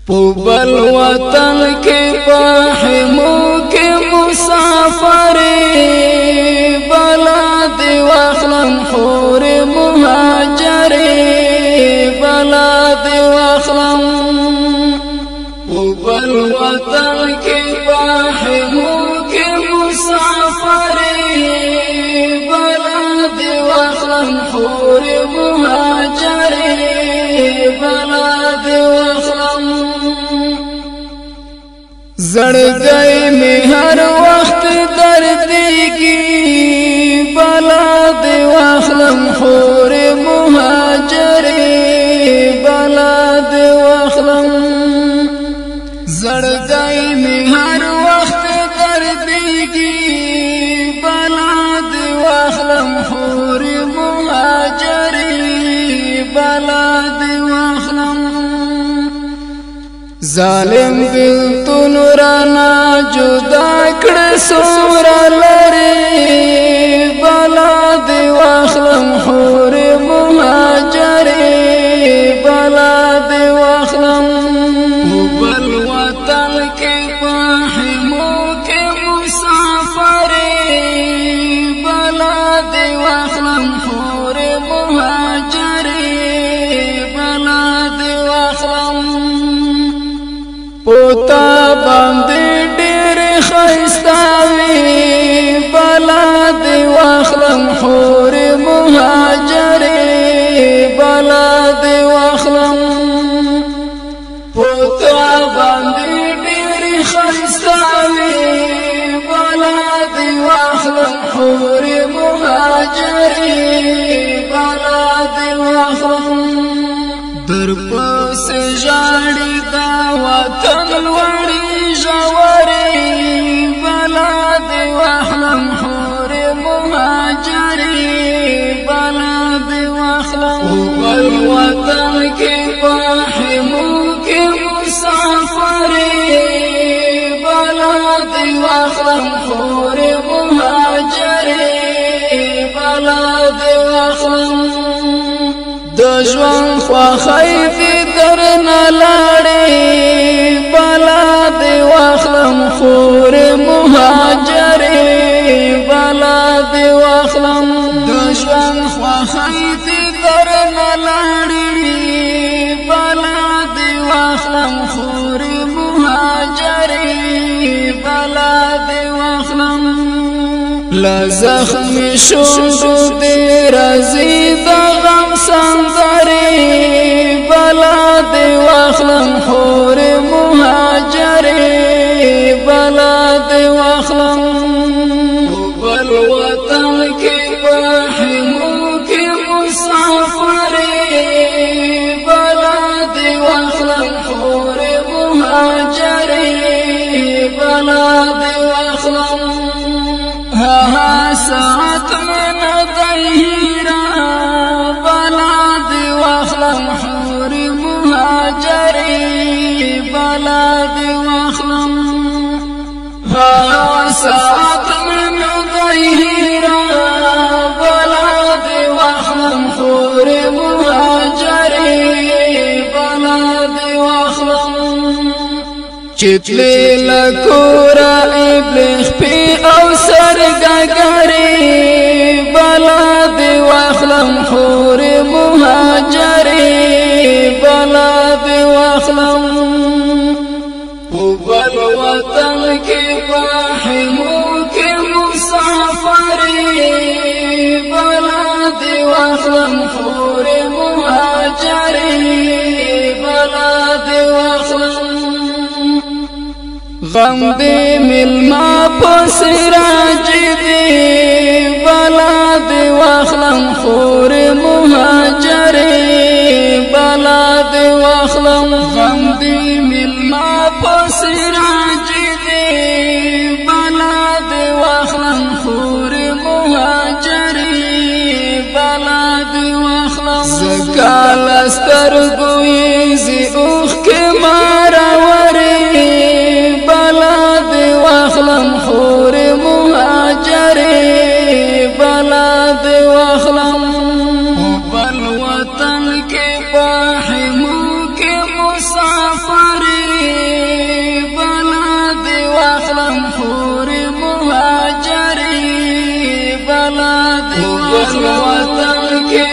بل وطن کے پاہموں کے مسافر بلاد واخلم خور مہاجر بلاد واخلم بل وطن کے پاہموں کے مسافر بلاد واخلم خور مہاجر بلاد واخلم زڑگئی میں ہر وقت دردگی بلاد واخلم خور مہاجر بلاد واخلم زڑگئی میں ہر وقت دردگی بلاد واخلم خور مہاجر بلاد واخلم ظالم دل تو نورانا جدا کړ سورا لري بلاد واخلم خور مهاجر بلاد واخلم بل وطن کے پاہموں کے مسافر بلاد واخلم خور مهاجر بلاد واخلم پوتا باندې ډېر خیستاوي بلاد واخلم خور مهاجر بلاد واخلم پوتا باندې ډېر خیستاوي بلاد واخلم خور مهاجر بلاد واخلم در پاس جاڑی دا وطن لوڑی جواری بلاد واخلم خور مهاجر بلاد واخلم بل وطن کے پاہموں کے مسافر بلاد واخلم خور مهاجر بلاد واخلم دجوان خواخی دی درنا لاڑی بلاد واخلم خور مهاجر بلاد واخلم دجوان خواخی دی درنا لاڑی بلاد واخلم خور مهاجر بلاد واخلم لزخم شوندو دی رازی دا غم سندری بلاد واخلم خور مهاجر بلاد واخلم بل وطن کے پاہموں کے مسافر بلاد واخلم خور مهاجر بلاد واخلم ساعت من ظهيرا بلاد واخلم خور مهاجر بلاد واخلم ساعت من ظهيرا بلاد واخلم خور مهاجر بلاد واخلم چتلی لکورا ابلخ پی او سرگگری بلاد واخلم خور مهاجر بلاد واخلم بل وطن کے پاہموں کے مسافر بلاد واخلم خور مهاجر بلاد واخلم غم دے ملما پسراج دے بلاد واخلم خور مهاجر بلاد واخلم غم دے ملما پسراج دے بلاد واخلم خور مهاجر بلاد واخلم زکال استرگوی زی اوخ کے ماراوری بلاد واخلم خور مهاجر بلاد واخلم بل وطن کے پاہموں کے مسافر خپل وطن کې